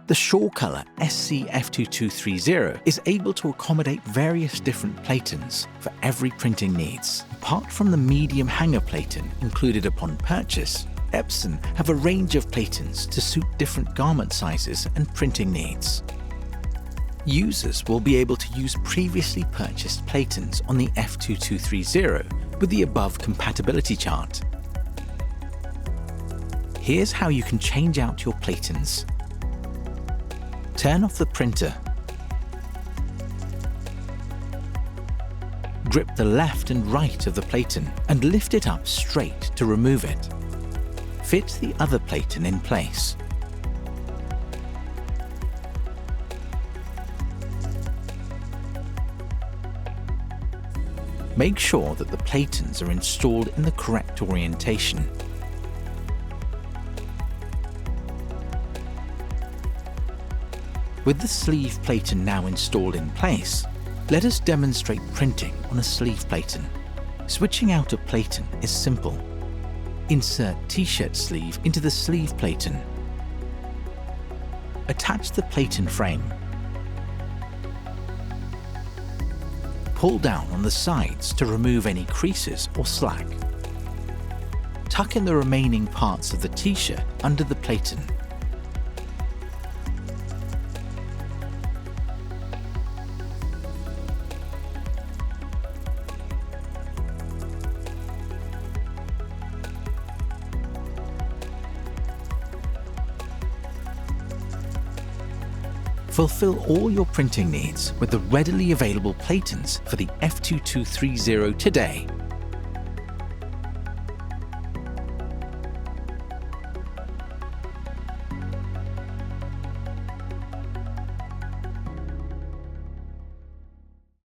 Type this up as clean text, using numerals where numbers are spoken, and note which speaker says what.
Speaker 1: The SureColor SC-F2230 is able to accommodate various different Platens for every printing needs. Apart from the medium hanger Platen included upon purchase, Epson have a range of Platens to suit different garment sizes and printing needs. Users will be able to use previously purchased Platens on the F2230 with the above compatibility chart. Here's how you can change out your Platens. Turn off the printer. Grip the left and right of the Platen and lift it up straight to remove it. Fit the other Platen in place. Make sure that the Platens are installed in the correct orientation. With the sleeve Platen now installed in place, let us demonstrate printing on a sleeve Platen. Switching out a Platen is simple. Insert T-shirt sleeve into the sleeve Platen. Attach the Platen frame. Pull down on the sides to remove any creases or slack. Tuck in the remaining parts of the T-shirt under the Platen. Fulfill all your printing needs with the readily available Platens for the F2230 today.